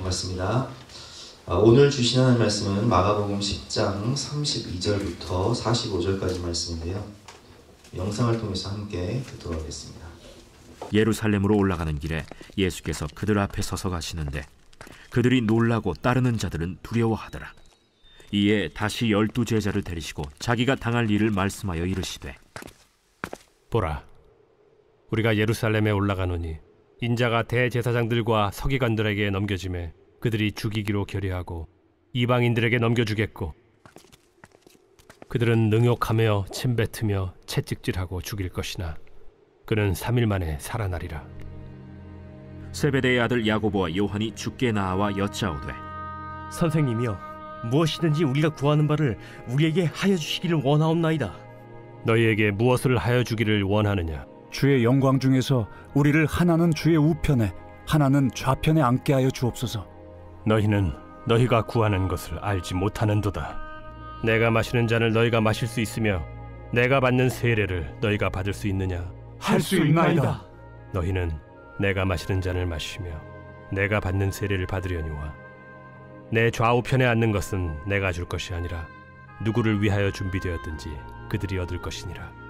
반갑습니다. 오늘 주신 하나님 말씀은 마가복음 10장 32절부터 45절까지 말씀인데요. 영상을 통해서 함께 듣도록 하겠습니다. 예루살렘으로 올라가는 길에 예수께서 그들 앞에 서서 가시는데 그들이 놀라고 따르는 자들은 두려워하더라. 이에 다시 12 제자를 데리시고 자기가 당할 일을 말씀하여 이르시되, 보라, 우리가 예루살렘에 올라가노니 인자가 대제사장들과 서기관들에게 넘겨지매 그들이 죽이기로 결의하고 이방인들에게 넘겨주겠고, 그들은 능욕하며 침뱉으며 채찍질하고 죽일 것이나 그는 3일 만에 살아나리라. 세베대의 아들 야고보와 요한이 주께 나와 여짜오되, 선생님이여, 무엇이든지 우리가 구하는 바를 우리에게 하여 주시기를 원하옵나이다. 너희에게 무엇을 하여 주기를 원하느냐? 주의 영광 중에서 우리를 하나는 주의 우편에 하나는 좌편에 앉게 하여 주옵소서. 너희는 너희가 구하는 것을 알지 못하는도다. 내가 마시는 잔을 너희가 마실 수 있으며 내가 받는 세례를 너희가 받을 수 있느냐? 할 수 있나이다. 너희는 내가 마시는 잔을 마시며 내가 받는 세례를 받으려니와 내 좌우편에 앉는 것은 내가 줄 것이 아니라 누구를 위하여 준비되었든지 그들이 얻을 것이니라.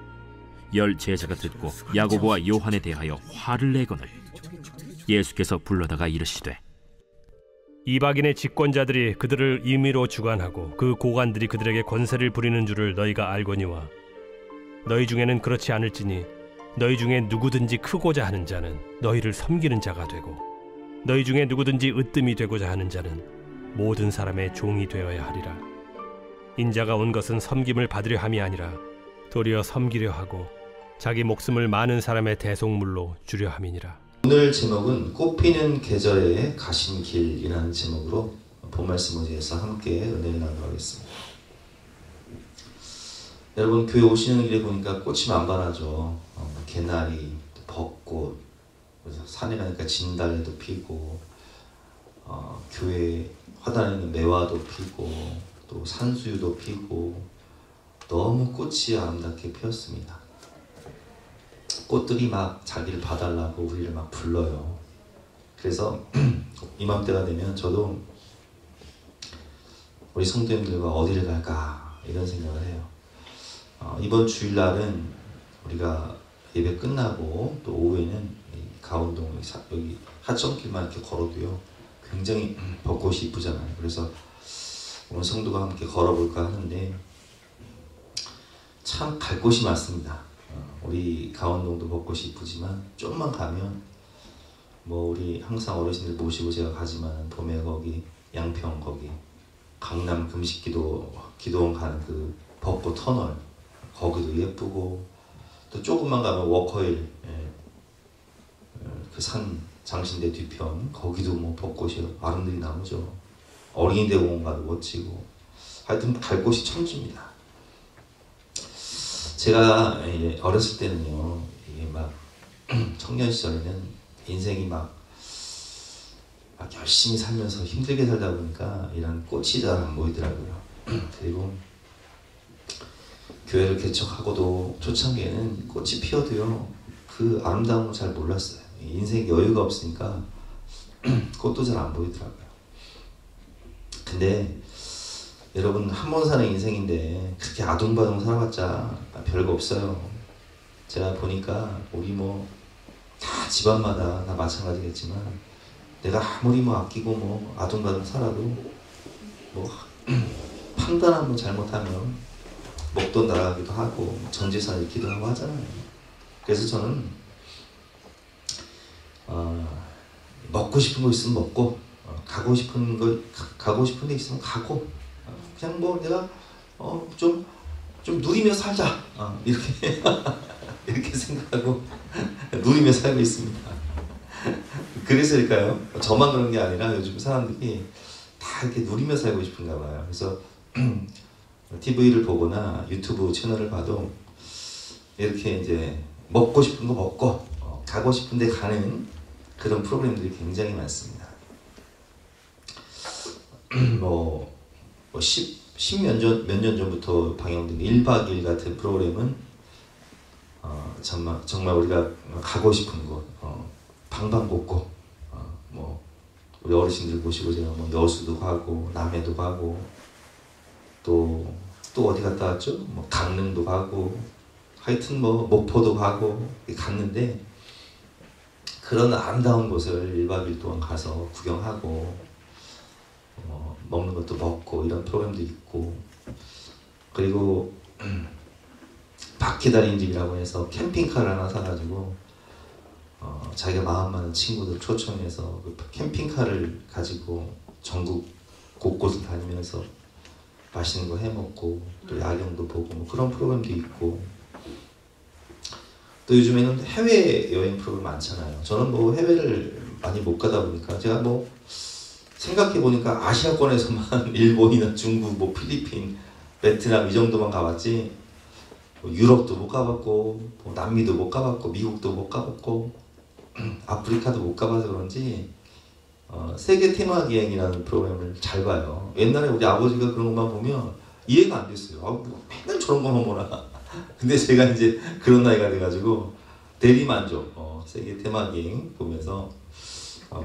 10 제자가 듣고 야고보와 요한에 대하여 화를 내거늘 예수께서 불러다가 이르시되, 이방인의 집권자들이 그들을 임의로 주관하고 그 고관들이 그들에게 권세를 부리는 줄을 너희가 알거니와 너희 중에는 그렇지 않을지니 너희 중에 누구든지 크고자 하는 자는 너희를 섬기는 자가 되고 너희 중에 누구든지 으뜸이 되고자 하는 자는 모든 사람의 종이 되어야 하리라. 인자가 온 것은 섬김을 받으려 함이 아니라 도리어 섬기려 하고 자기 목숨을 많은 사람의 대속물로 주려 함이니라. 오늘 제목은 꽃피는 계절에 가신 길이라는 제목으로 본 말씀을 위해서 함께 은혜를 나누도록 하겠습니다. 여러분, 교회 오시는 길에 보니까 꽃이 만발하죠. 개나리, 벚꽃, 그래서 산에 가니까 진달래도 피고, 교회 화단에 있는 매화도 피고, 또 산수유도 피고, 너무 꽃이 아름답게 피었습니다. 꽃들이 막 자기를 봐달라고 우리를 막 불러요. 그래서 이맘때가 되면 저도 우리 성도님들과 어디를 갈까 이런 생각을 해요. 이번 주일날은 우리가 예배 끝나고 또 오후에는 가운동 여기 하천길만 이렇게 걸어도요 굉장히 벚꽃이 이쁘잖아요. 그래서 오늘 성도가 함께 걸어볼까 하는데 참 갈 곳이 많습니다. 우리 강원동도 벚꽃이 이쁘지만 좀만 가면 뭐 우리 항상 어르신들 모시고 제가 가지만 봄에 거기 양평 거기 강남 금식기도원 가는 그 벚꽃 터널 거기도 예쁘고, 또 조금만 가면 워커힐 그 산 장신대 뒤편 거기도 뭐 벚꽃이 아름드리 나오죠. 어린이대공원 가도 멋지고, 하여튼 갈 곳이 천지입니다. 제가 어렸을 때는요, 이게 막 청년 시절에는 인생이 막 열심히 살면서 힘들게 살다 보니까 이런 꽃이 잘 안 보이더라고요. 그리고 교회를 개척하고도 초창기에는 꽃이 피어도요 그 아름다움을 잘 몰랐어요. 인생 여유가 없으니까 꽃도 잘 안 보이더라고요. 근데 여러분, 한 번 사는 인생인데 그렇게 아둥바둥 살아봤자 별거 없어요. 제가 보니까 우리 뭐 다 집안마다 다 마찬가지겠지만 내가 아무리 뭐 아끼고 뭐 아둥바둥 살아도 뭐 판단 한번 잘못하면 목돈 날아가기도 하고 전 재산 잃기도 하고 하잖아요. 그래서 저는 먹고 싶은 거 있으면 먹고 가고 싶은 데 있으면 가고, 그냥 뭐 내가 좀 누리며 살자 이렇게 이렇게 생각하고 누리며 살고 있습니다. 그래서일까요? 저만 그런 게 아니라 요즘 사람들이 다 이렇게 누리며 살고 싶은가 봐요. 그래서 TV를 보거나 유튜브 채널을 봐도 이렇게 이제 먹고 싶은 거 먹고 가고 싶은 데 가는 그런 프로그램들이 굉장히 많습니다. 몇 년 전부터 방영된 1박 2일 같은 프로그램은 정말 우리가 가고 싶은 곳, 방방곡곡 우리 어르신들 모시고 제가 뭐 여수도 가고 남해도 가고 또 어디 갔다 왔죠? 뭐 강릉도 가고 하여튼 뭐 목포도 가고 갔는데 그런 아름다운 곳을 1박 2일 동안 가서 구경하고 먹는 것도 먹고 이런 프로그램도 있고 그리고 바퀴달린 집이라고 해서 캠핑카를 하나 사가지고 자기가 마음 많은 친구들 초청해서 그 캠핑카를 가지고 전국 곳곳을 다니면서 맛있는 거 해먹고 또 야경도 보고 뭐 그런 프로그램도 있고 또 요즘에는 해외여행 프로그램 많잖아요. 저는 뭐 해외를 많이 못 가다 보니까 제가 뭐 생각해보니까 아시아권에서만 일본이나 중국, 뭐 필리핀, 베트남 이 정도만 가봤지 뭐 유럽도 못 가봤고 뭐 남미도 못 가봤고 미국도 못 가봤고 아프리카도 못 가봐서 그런지 세계 테마기행이라는 프로그램을 잘 봐요. 옛날에 우리 아버지가 그런 것만 보면 이해가 안 됐어요. 뭐 맨날 저런 것만 보나. 근데 제가 이제 그런 나이가 돼가지고 대리만족 세계 테마기행 보면서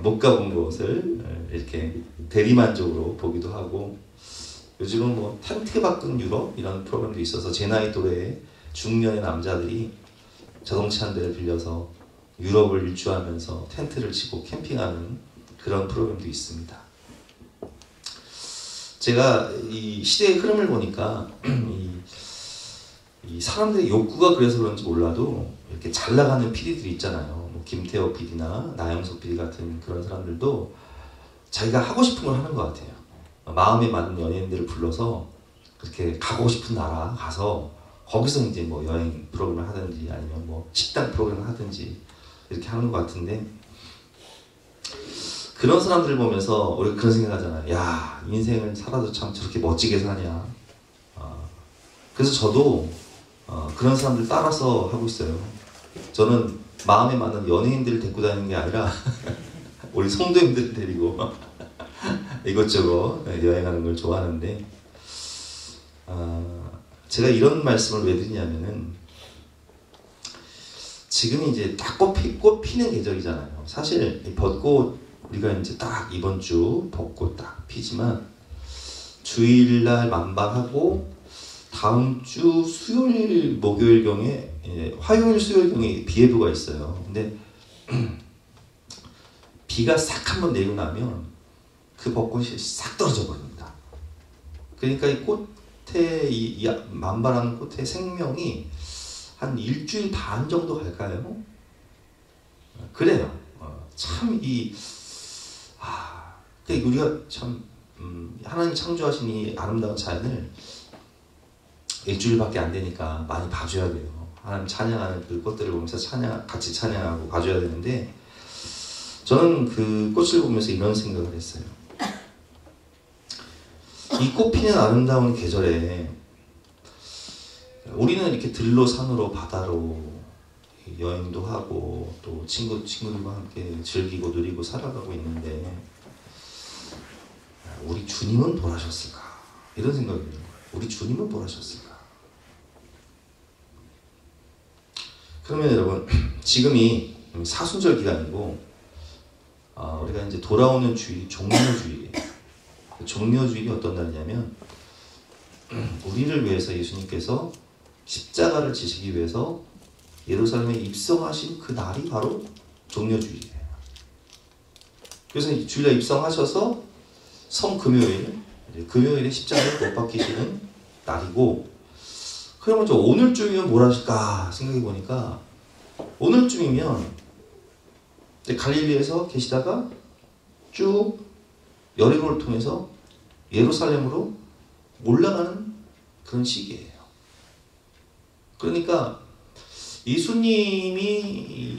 못 가본 곳을 이렇게 대리만족으로 보기도 하고 요즘은 뭐 텐트 밖은 유럽 이런 프로그램도 있어서 제 나이 또래의 중년의 남자들이 자동차 한 대를 빌려서 유럽을 일주하면서 텐트를 치고 캠핑하는 그런 프로그램도 있습니다. 제가 이 시대의 흐름을 보니까 이 사람들의 욕구가 그래서 그런지 몰라도 이렇게 잘 나가는 PD들이 있잖아요. 뭐 김태호 PD나 나영석 PD 같은 그런 사람들도 자기가 하고 싶은 걸 하는 것 같아요. 마음에 맞는 연예인들을 불러서 그렇게 가고 싶은 나라 가서 거기서 이제 뭐 여행 프로그램을 하든지 아니면 뭐 식당 프로그램을 하든지 이렇게 하는 것 같은데 그런 사람들을 보면서 우리가 그런 생각하잖아요. 야, 인생을 살아도 참 저렇게 멋지게 사냐. 그래서 저도 그런 사람들 따라서 하고 있어요. 저는 마음에 맞는 연예인들을 데리고 다니는 게 아니라 우리 성도님들을 데리고 이것저것 여행하는 걸 좋아하는데 제가 이런 말씀을 왜 드리냐면은 지금이 이제 딱 꽃 피는 계절이잖아요. 사실 이 벚꽃 우리가 이제 딱 이번 주 벚꽃 딱 피지만 주일날 만발하고 다음 주 수요일 목요일경에 화요일 수요일경에 비 예보가 있어요. 근데 비가 싹 한번 내리고 나면 그 벚꽃이 싹 떨어져 버립니다. 그러니까 이 꽃의 이 만발하는 꽃의 생명이 한 일주일 반 정도 갈까요? 그래요. 참 그러니까 우리가 참 하나님 창조하신 이 아름다운 자연을 일주일밖에 안 되니까 많이 봐줘야 돼요. 하나님 찬양하는 그 꽃들을 보면서 같이 찬양하고 봐줘야 되는데 저는 그 꽃을 보면서 이런 생각을 했어요. 이 꽃 피는 아름다운 계절에 우리는 이렇게 들로 산으로 바다로 여행도 하고 또 친구들과 함께 즐기고 누리고 살아가고 있는데 우리 주님은 돌아셨을까? 이런 생각이 드는 거예요. 우리 주님은 돌아셨을까? 그러면 여러분 지금이 사순절 기간이고 우리가 이제 돌아오는 주일이 종려주일이에요. 종려주일이 어떤 날이냐면 우리를 위해서 예수님께서 십자가를 지시기 위해서 예루살렘에 입성하신 그 날이 바로 종려주일이에요. 그래서 주일날 입성하셔서 금요일에 십자가를 못 박히시는 날이고 그러면 오늘쯤이면 뭘 하실까 생각해 보니까 오늘쯤이면 갈릴리에서 계시다가 쭉 여리고를 통해서 예루살렘으로 올라가는 그런 시기예요. 그러니까 예수님이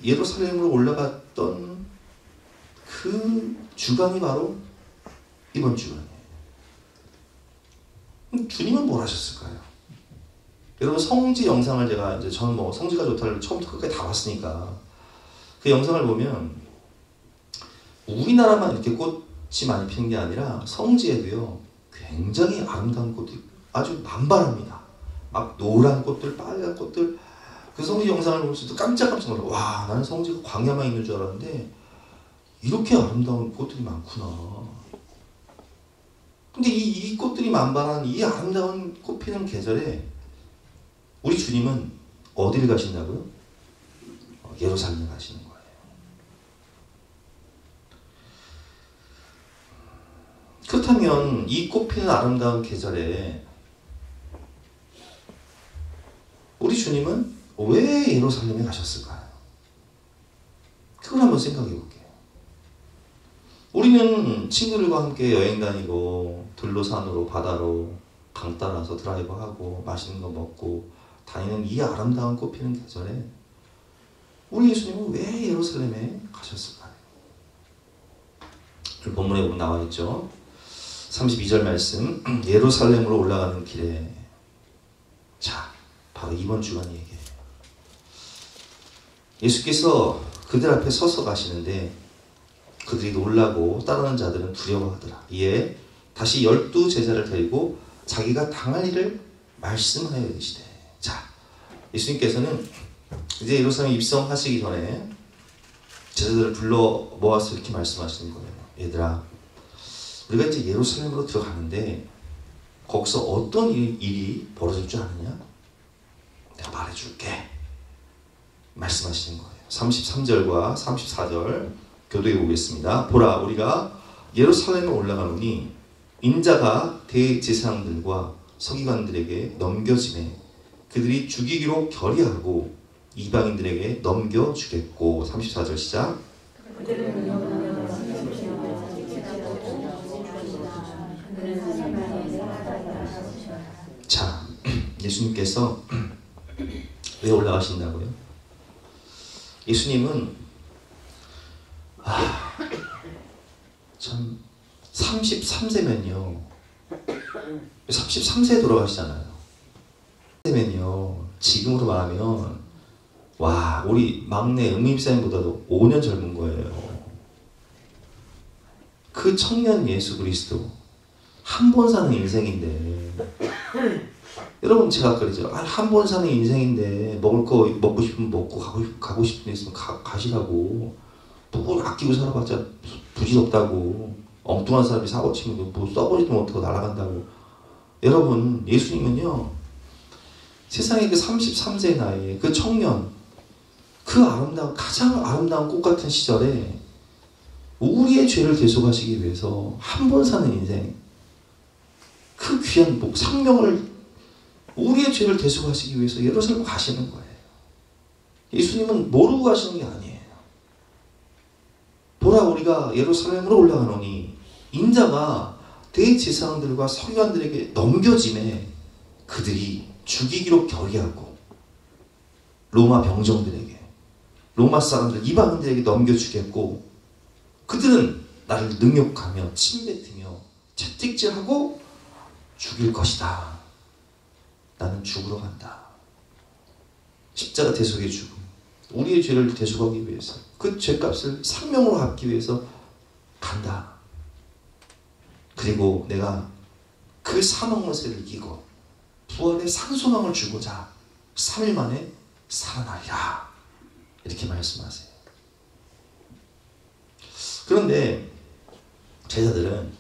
예루살렘으로 올라갔던 그 주간이 바로 이번 주간이에요. 주님은 뭘 하셨을까요? 여러분 성지 영상을 저는 뭐 성지가 좋다를 처음부터 끝까지 다 봤으니까 그 영상을 보면 우리나라만 이렇게 꽃이 많이 피는 게 아니라 성지에도요 굉장히 아름다운 꽃이 아주 만발합니다. 막 노란 꽃들, 빨간 꽃들. 그 성지 영상을 보면서도 깜짝깜짝 놀라. 와, 나는 성지가 광야만 있는 줄 알았는데 이렇게 아름다운 꽃들이 많구나. 근데 이 꽃들이 만발한 이 아름다운 꽃 피는 계절에 우리 주님은 어디를 가신다고요? 예루살렘에 가시는 거예요. 그렇다면 이 꽃 피는 아름다운 계절에 우리 주님은 왜 예루살렘에 가셨을까요? 그걸 한번 생각해 볼게요. 우리는 친구들과 함께 여행 다니고 들로 산으로 바다로 강 따라서 드라이브하고 맛있는 거 먹고 다니는 이 아름다운 꽃 피는 계절에 우리 예수님은 왜 예루살렘에 가셨을까요? 본문에 보면 나와 있죠. 32절 말씀, 예루살렘으로 올라가는 길에. 자, 바로 이번 주간 얘기예요. 예수께서 그들 앞에 서서 가시는데 그들이 놀라고 따르는 자들은 두려워하더라. 이에 다시 12 제자를 데리고 자기가 당할 일을 말씀하여 이르시되. 자, 예수님께서는 이제 예루살렘에 입성하시기 전에 제자들을 불러 모아서 이렇게 말씀하시는 거예요. 얘들아, 우리가 이제 예루살렘으로 들어가는데 거기서 어떤 일이 벌어질 줄 아느냐? 내가 말해줄게. 말씀하시는 거예요. 33절과 34절 교도해 보겠습니다. 보라, 우리가 예루살렘에 올라가노니 인자가 대제사장들과 서기관들에게 넘겨지매 그들이 죽이기로 결의하고 이방인들에게 넘겨주겠고. 34절 시작. 자, 예수님께서 왜 올라가신다고요? 예수님은 참 33세면요 33세에 돌아가시잖아요. 33세면요 지금으로 말하면 와, 우리 막내 음임쌤보다도 5년 젊은 거예요. 그 청년 예수 그리스도 한 번 사는 인생인데, 여러분 제가 그러죠. 한 번 사는 인생인데 먹을 거 먹고 싶으면 먹고 가고 싶은 데 있으면 가시라고. 뭘 아끼고 살아봤자 부질없다고. 엉뚱한 사람이 사고 치면 뭐 써보지도 못하고 날아간다고. 여러분, 예수님은요 세상의 그 33세의 나이에 그 청년, 그 아름다운, 가장 아름다운 꽃 같은 시절에 우리의 죄를 대속하시기 위해서 한 번 사는 인생, 그 귀한 생명을, 우리의 죄를 대속하시기 위해서 예루살렘 가시는 거예요. 예수님은 모르고 가시는 게 아니에요. 보라, 우리가 예루살렘으로 올라가노니 인자가 대제사장들과 서기관들에게 넘겨지매 그들이 죽이기로 결의하고 로마 병정들에게, 로마 사람들, 이방인들에게 넘겨주겠고 그들은 나를 능욕하며 침뱉으며 채찍질하고 죽일 것이다. 나는 죽으러 간다. 십자가 대속의 죽음, 우리의 죄를 대속하기 위해서, 그 죄값을 생명으로 갚기 위해서 간다. 그리고 내가 그 사망의 세를 이기고 부활의 산소망을 주고자 3일 만에 살아나리라. 이렇게 말씀하세요. 그런데 제자들은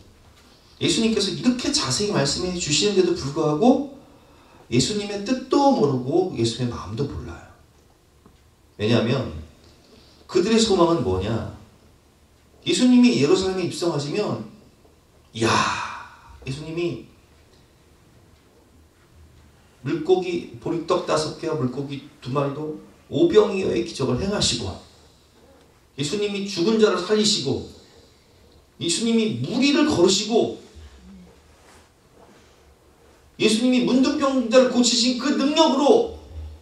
예수님께서 이렇게 자세히 말씀해 주시는데도 불구하고 예수님의 뜻도 모르고 예수님의 마음도 몰라요. 왜냐하면 그들의 소망은 뭐냐? 예수님이 예루살렘에 입성하시면, 이야, 예수님이 물고기 보리떡 5개와 물고기 2마리로 오병이어의 기적을 행하시고, 예수님이 죽은 자를 살리시고, 예수님이 무리를 걸으시고, 예수님이 문둥병자를 고치신 그 능력으로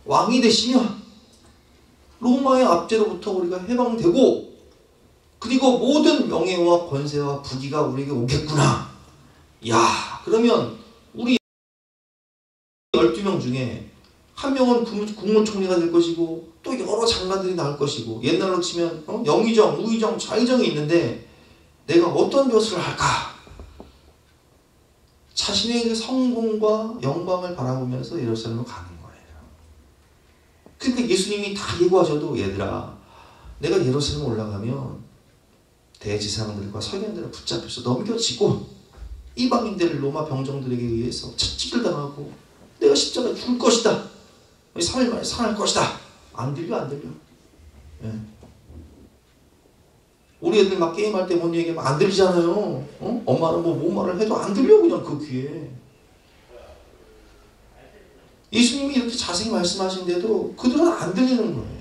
왕이 되시면 로마의 압제로부터 우리가 해방되고, 그리고 모든 명예와 권세와 부귀가 우리에게 오겠구나. 야, 그러면 우리 12명 중에 한 명은 국무총리가 될 것이고 또 여러 장관들이 나올 것이고, 옛날로 치면 영의정, 우의정, 좌의정이 있는데 내가 어떤 벼슬을 할까? 자신의 그 성공과 영광을 바라보면서 예루살렘으로 가는 거예요. 그러니까 예수님이 다 예고하셔도, 얘들아, 내가 예루살렘 올라가면 대지상들과 서기관들을 붙잡혀서 넘겨지고 이방인들 로마 병정들에게 의해서 채찍을 당하고 내가 십자가에 죽을 것이다, 3일 만에 살아날 것이다. 안 들려, 안 들려. 예. 우리 애들 막 게임할 때 뭔 얘기하면 안 들리잖아요. 엄마는 뭔 말을 해도 안 들려, 그냥 그 귀에. 예수님이 이렇게 자세히 말씀하신데도 그들은 안 들리는 거예요.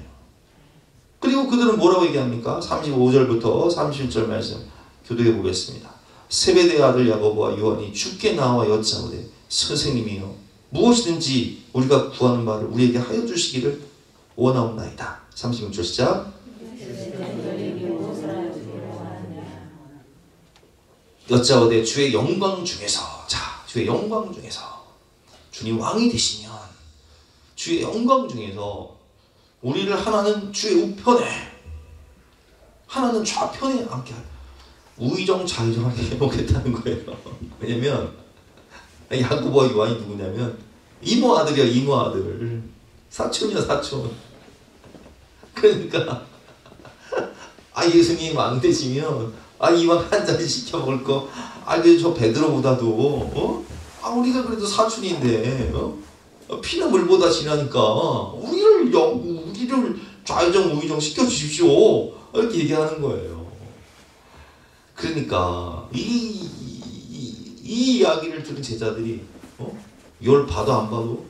그리고 그들은 뭐라고 얘기합니까? 35절부터 31절 말씀 교도해 보겠습니다. 세베대의 아들 야고보와 요한이 주께 나와 여짜오되 선생님이여 무엇이든지 우리가 구하는 바를 우리에게 하여 주시기를 원하옵나이다. 36절 시작. 여짜오되 주의 영광 중에서, 자, 주의 영광 중에서 주님 왕이 되시면 주의 영광 중에서 우리를 하나는 주의 우편에 하나는 좌편에 앉게 하라. 우의정 좌의정하게 해보겠다는 거예요. 왜냐면 야고보와 요한이 누구냐면 이모 아들이야, 이모 아들. 사촌이야, 사촌. 그러니까 예수님 왕 되시면 이왕 한 잔 시켜 먹을 거, 저 베드로보다도 우리가 그래도 사촌인데 피는 물보다 진하니까 우리를 좌의정 우의정 시켜 주십시오, 이렇게 얘기하는 거예요. 그러니까 이 이야기를 들은 제자들이 열 봐도 안 봐도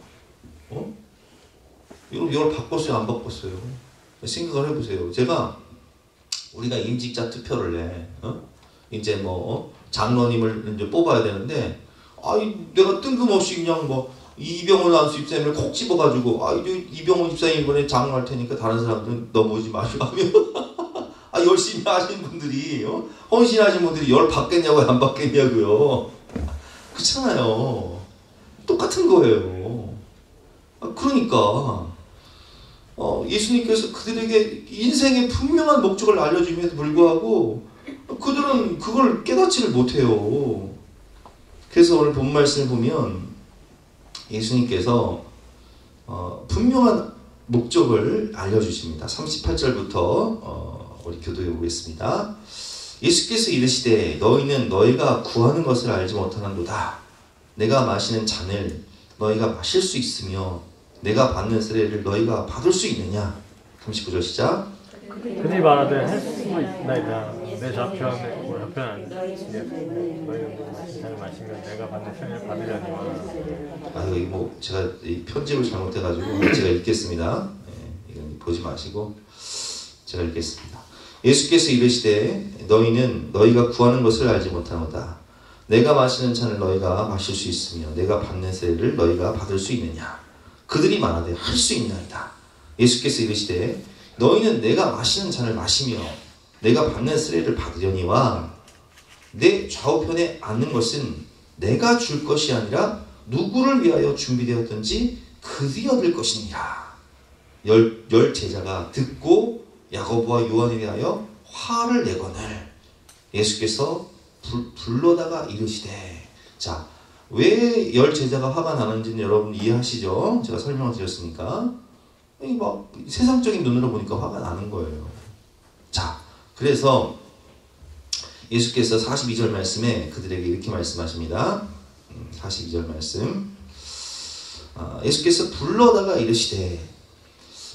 열 바꿨어요, 안 바꿨어요? 생각을 해보세요. 우리가 임직자 투표를 해. 이제 장로님을 이제 뽑아야 되는데, 내가 뜬금없이 그냥 이병헌 안수 집사님을 콕 집어가지고, 이병헌 집사님 이번에 장로할 테니까 다른 사람들은 넘어오지 마시고 하면, 열심히 하신 분들이, 헌신하신 분들이 열 받겠냐고요, 안 받겠냐고요. 그렇잖아요. 똑같은 거예요. 그러니까, 예수님께서 그들에게 인생의 분명한 목적을 알려줌에도 불구하고 그들은 그걸 깨닫지를 못해요. 그래서 오늘 본 말씀을 보면 예수님께서 분명한 목적을 알려주십니다. 38절부터 우리 교도해 보겠습니다. 예수께서 이르시되 너희는 너희가 구하는 것을 알지 못하는도다. 내가 마시는 잔을 너희가 마실 수 있으며 내가 받는 세례를 너희가 받을 수 있느냐. 39절 시작. 그들이 말하되 할 수 있나이다. 내 좌편에 우편에 너희가 잔을 마시면 내가 받는 세례를 받으려니와. 제가 이 편집을 잘못해가지고 제가 읽겠습니다. 이건 보지 마시고 제가 읽겠습니다. 예수께서 이르시되 너희는 너희가 구하는 것을 알지 못하노다. 내가 마시는 잔을 너희가 마실 수 있으며 내가 받는 세례를 너희가 받을 수 있느냐. 그들이 말하되 할 수 있나이다. 예수께서 이르시되 너희는 내가 마시는 잔을 마시며 내가 받는 세례를 받으려니와 내 좌우편에 앉는 것은 내가 줄 것이 아니라 누구를 위하여 준비되었든지 그들이 얻을 것이니라. 열 제자가 듣고 야고보와 요한에 대하여 화를 내거늘 예수께서 불러다가 이르시되. 자, 왜 열 제자가 화가 나는지는 여러분 이해하시죠? 제가 설명을 드렸으니까. 세상적인 눈으로 보니까 화가 나는 거예요. 자, 그래서 예수께서 42절 말씀에 그들에게 이렇게 말씀하십니다. 42절 말씀. 예수께서 불러다가 이르시되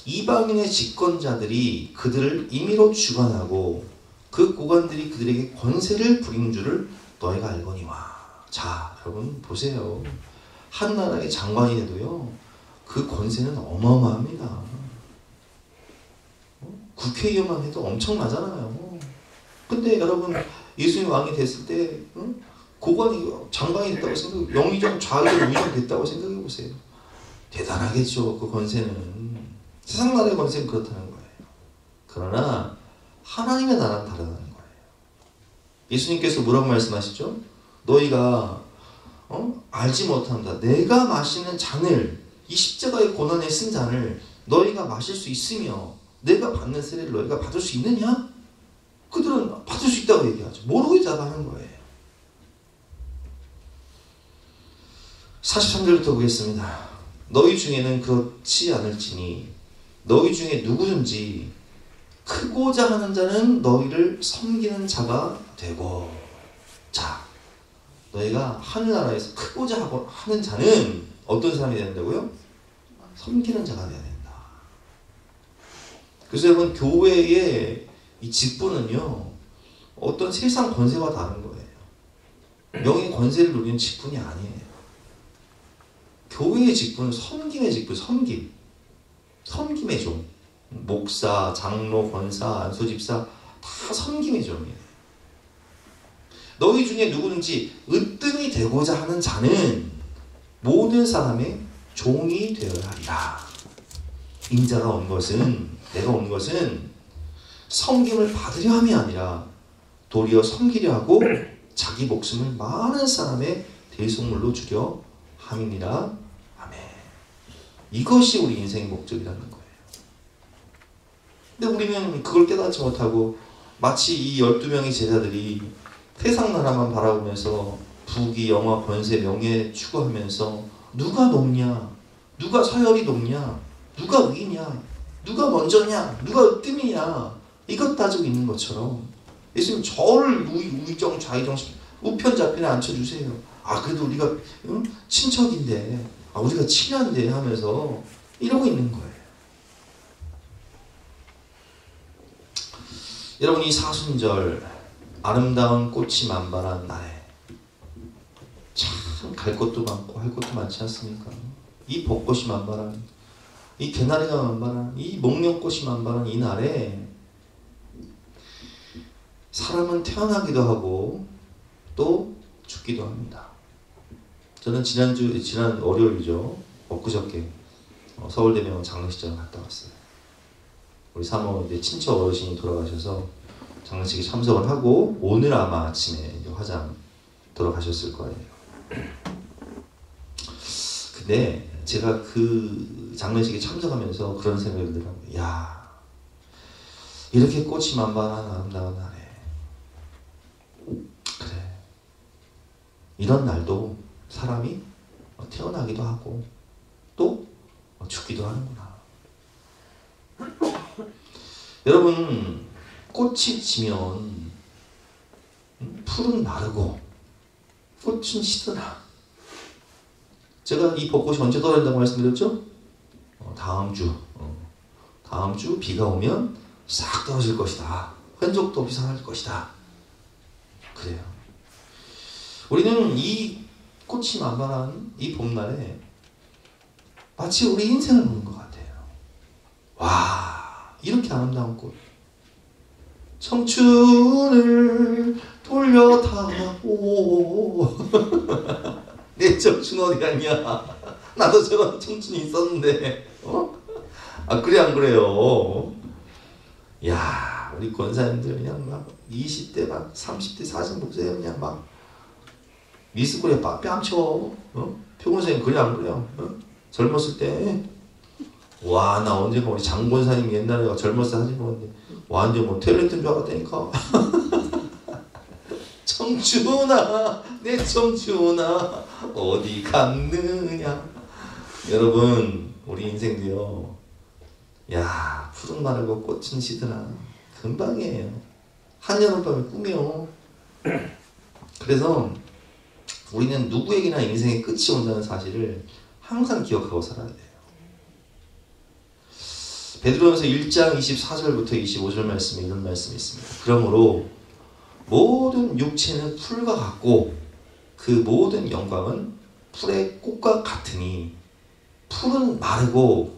이방인의 집권자들이 그들을 임의로 주관하고 그 고관들이 그들에게 권세를 부리는 줄을 너희가 알거니와. 자, 여러분 보세요. 한 나라의 장관이 돼도요, 그 권세는 어마어마합니다. 국회의원만 해도 엄청나잖아요. 근데 여러분 예수님 왕이 됐을 때 고관이 장관이 됐다고 생각해, 영의정 좌의정 우의정 됐다고 생각해 보세요. 대단하겠죠. 그 권세는. 세상 나라의 권세는 그렇다는 거예요. 그러나 하나님의 나라는 다르다는 거예요. 예수님께서 뭐라고 말씀하시죠? 너희가 알지 못한다. 내가 마시는 잔을, 이 십자가의 고난에 쓴 잔을 너희가 마실 수 있으며 내가 받는 세례를 너희가 받을 수 있느냐? 그들은 받을 수 있다고 얘기하죠. 모르고 자다하는 거예요. 43절부터 보겠습니다. 너희 중에는 그렇지 않을지니 너희 중에 누구든지 크고자 하는 자는 너희를 섬기는 자가 되고. 자, 너희가 하늘나라에서 크고자 하는 자는 어떤 사람이 된다고요? 섬기는 자가 되어야 된다. 그래서 여러분, 교회의 이 직분은요, 어떤 세상 권세와 다른 거예요. 명예 권세를 누리는 직분이 아니에요. 교회의 직분은 섬김의 직분, 섬김의 종. 목사, 장로, 권사, 안수집사 다 섬김의 종이에요. 너희 중에 누구든지 으뜸이 되고자 하는 자는 모든 사람의 종이 되어야 하리라. 인자가 온 것은, 내가 온 것은 섬김을 받으려 함이 아니라 도리어 섬기려 하고 자기 목숨을 많은 사람의 대속물로 주려 함이니라. 아멘. 이것이 우리 인생의 목적이라는 거예요. 근데 우리는 그걸 깨닫지 못하고 마치 이 12명의 제자들이 세상 나라만 바라보면서 부귀, 영화, 권세, 명예 추구하면서 누가 높냐, 누가 서열이 높냐, 누가 의냐, 누가 먼저냐, 누가 으뜸이냐, 이것 따지고 있는 것처럼 예수님 저를 우의정, 좌의정, 우편좌편에 앉혀주세요. 아, 그래도 우리가 친척인데, 아, 우리가 친한데 하면서 이러고 있는 거예요. 여러분, 이 사순절 아름다운 꽃이 만발한 날에 참 갈 곳도 많고 할 곳도 많지 않습니까? 이 벚꽃이 만발한, 이 개나리가 만발한, 이 목련꽃이 만발한 이 날에 사람은 태어나기도 하고 또 죽기도 합니다. 저는 지난 월요일이죠. 엊그저께 서울대병원 장례식장을 갔다 왔어요. 우리 사모 이제 친척 어르신이 돌아가셔서 장례식에 참석을 하고 오늘 아마 아침에 이제 화장 돌아가셨을 거예요. 근데 제가 그 장례식에 참석하면서 그런 생각이 들더라고요. 야, 이렇게 꽃이 만발한 아름다운 날에 그래, 이런 날도 사람이 태어나기도 하고 또 죽기도 하는구나. 여러분, 꽃이 지면 풀은 마르고 꽃은 시드나. 제가 이 벚꽃이 언제 떨어진다고 말씀드렸죠? 다음 주 비가 오면 싹 떨어질 것이다. 흔적도 없이 사라질 것이다. 그래요. 우리는 이 꽃이 만발한 이 봄날에 마치 우리 인생을 보는 것 같아요. 와, 이렇게 아름다운 꽃. 청춘을 돌려다오. 내 청춘 어디 갔냐? 나도 저런 청춘이 있었는데. 아, 그래 안 그래요? 야, 우리 권사님들 그냥 막 20대 막 30대 40 보세요. 그냥 막 미스코리아 뺨쳐. 표본사님 그래 안 그래요? 젊었을 때. 와, 나 언젠가 우리 장 권사님 옛날에 젊었을 때 사진 보는데 완전 뭐 탤런트인 줄 알았다니까. 청춘아, 내 청춘아 어디 갔느냐. 여러분, 우리 인생도요, 야, 푸른 마르고 꽃은 시드나 금방이에요. 한여름밤의 꿈이요. 그래서 우리는 누구에게나 인생의 끝이 온다는 사실을 항상 기억하고 살아야 돼요. 베드로전서 1장 24절부터 25절 말씀에 이런 말씀이 있습니다. 그러므로 모든 육체는 풀과 같고 그 모든 영광은 풀의 꽃과 같으니 풀은 마르고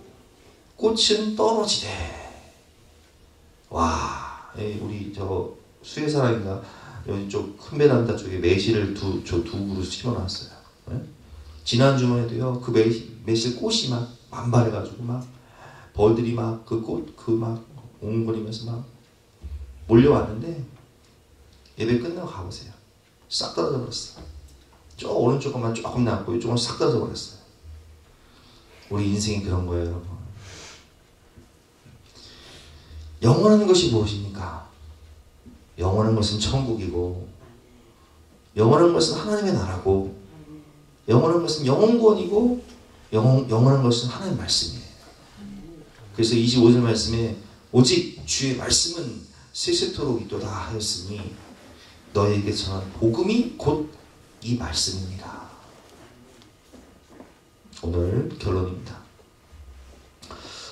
꽃은 떨어지되. 와, 우리 저 수혜사랑인가 여기 쪽 큰 베란다 쪽에 매실을 두 그루 심어놨어요. 네? 지난 주말에도요, 그 매실 꽃이 막 만발해가지고 막 벌들이 막 그 꽃 막 옹거리면서 막 몰려왔는데 예배 끝나고 가보세요. 싹 떨어져 버렸어. 저 오른쪽만 조금 남고 이쪽은 싹 떨어져 버렸어요. 우리 인생이 그런 거예요, 여러분. 영원한 것이 무엇입니까? 영원한 것은 천국이고, 영원한 것은 하나님의 나라고, 영원한 것은 영원권이고, 영원한 것은 하나님의 말씀이에요. 그래서 25절 말씀에 오직 주의 말씀은 세세토록 있도다 하였으니 너희에게 전한 복음이 곧 이 말씀입니다. 오늘 결론입니다.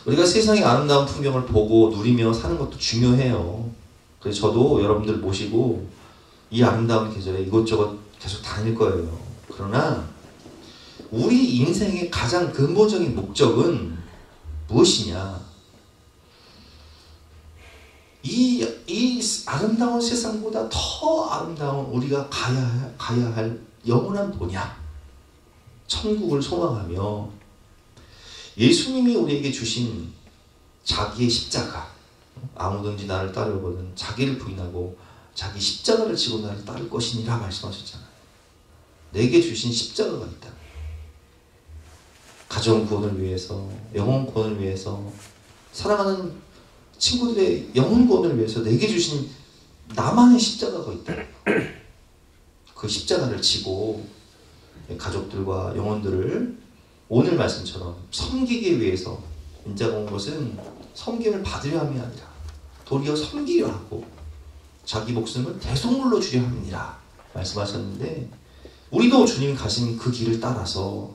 우리가 세상의 아름다운 풍경을 보고 누리며 사는 것도 중요해요. 그래서 저도 여러분들 모시고 이 아름다운 계절에 이곳저곳 계속 다닐 거예요. 그러나 우리 인생의 가장 근본적인 목적은 무엇이냐? 이 아름다운 세상보다 더 아름다운 우리가 가야 할 영원한 본향, 천국을 소망하며 예수님이 우리에게 주신 자기의 십자가, 아무든지 나를 따르거든 자기를 부인하고 자기 십자가를 지고 나를 따를 것이니라 말씀하셨잖아요. 내게 주신 십자가가 있다. 가정 구원을 위해서, 영혼 구원을 위해서, 사랑하는 친구들의 영혼 구원을 위해서 내게 주신 나만의 십자가가 있다. 그 십자가를 지고 가족들과 영혼들을 오늘 말씀처럼 섬기기 위해서 인자가 온 것은 섬김을 받으려 함이 아니라 도리어 섬기려 하고 자기 목숨을 대속물로 주려 함이니라 말씀하셨는데, 우리도 주님이 가신 그 길을 따라서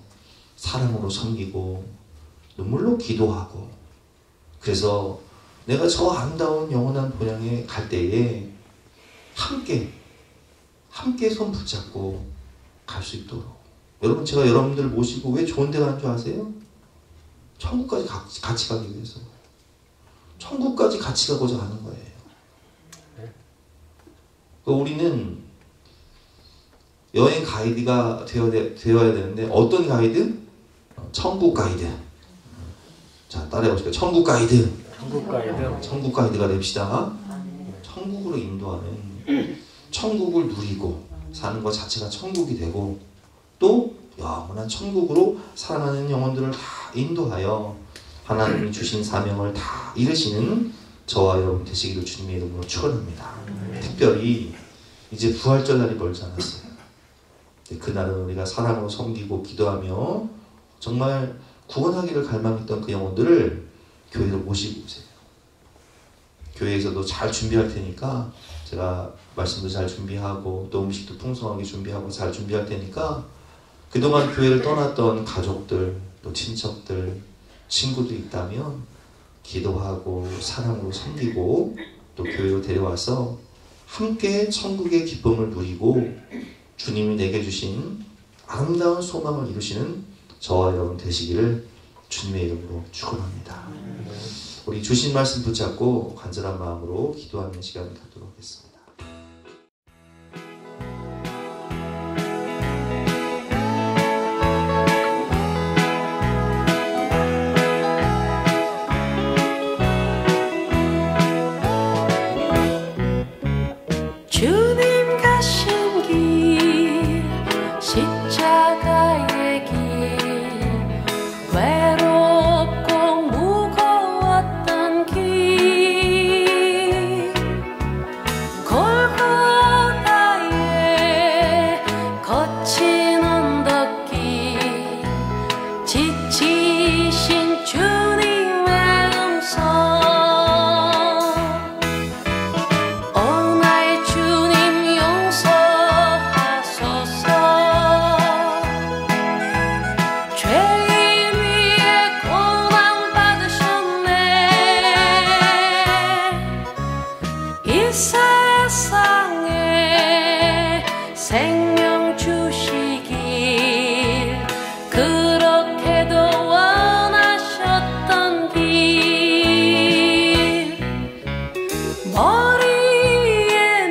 사랑으로 섬기고 눈물로 기도하고, 그래서 내가 저 아름다운 영원한 본향에 갈 때에 함께 손 붙잡고 갈 수 있도록. 여러분, 제가 여러분들 모시고 왜 좋은 데 가는 줄 아세요? 천국까지 같이 가기 위해서. 천국까지 같이 가고자 하는 거예요. 우리는 여행 가이드가 되어야 되는데, 어떤 가이드? 천국 가이드. 자, 따라해 보실까요? 천국 가이드. 천국 가이드가 됩시다. 천국으로 인도하는, 천국을 누리고 사는 것 자체가 천국이 되고, 또 영원한 천국으로 살아가는 영혼들을 다 인도하여 하나님이 주신 사명을 다 이루시는 저와 여러분 되시기를 주님의 이름으로 축원합니다. 특별히 이제 부활절 날이 멀지 않았어요. 그날은 우리가 사랑으로 섬기고 기도하며 정말 구원하기를 갈망했던 그 영혼들을 교회로 모시고 오세요. 교회에서도 잘 준비할 테니까, 제가 말씀도 잘 준비하고 또 음식도 풍성하게 준비하고 잘 준비할 테니까, 그동안 교회를 떠났던 가족들, 또 친척들, 친구들 있다면 기도하고 사랑으로 섬기고 또 교회로 데려와서 함께 천국의 기쁨을 누리고 주님이 내게 주신 아름다운 소망을 이루시는 저와 여러분 되시기를 주님의 이름으로 축원합니다. 우리 주신 말씀 붙잡고 간절한 마음으로 기도하는 시간을 갖도록 하겠습니다. 주님 가신 길, 십자가의 길, 외롭고 무거웠던 길, 골고다의 거친 언덕길, 지치신 주님의 음성, 생명 주시길, 그렇게도 원하셨던 길, 머리에는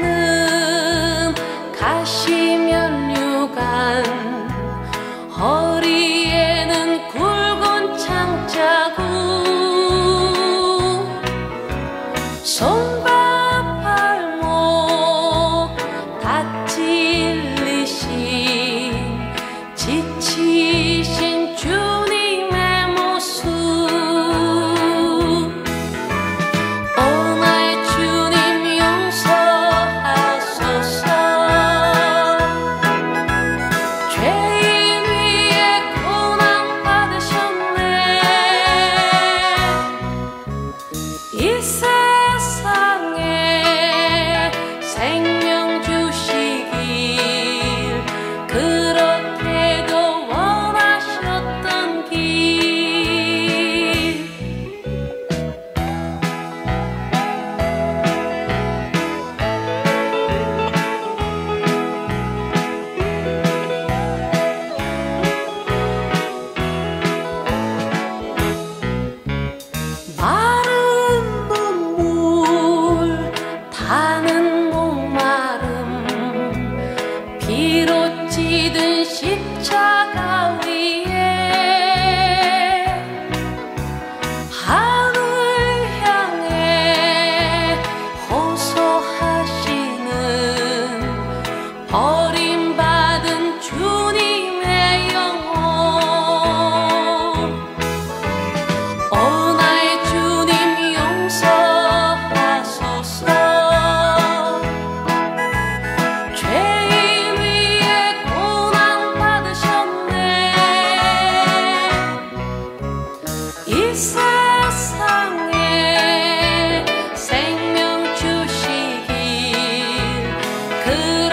가시면류관, 허리에는 굵은 창자국, 손과 발목 다 찔리신 지치신 주님의 모습, 오 나의 주님 용서하소서. 피로 찌든 십자가 위에 하늘 향해 호소하시는 버림받은 주님의 영혼. 오 나의 주님 용서하소서. 죄인 위에 고난 받으셨네. 이 세상에 생명 주시길 그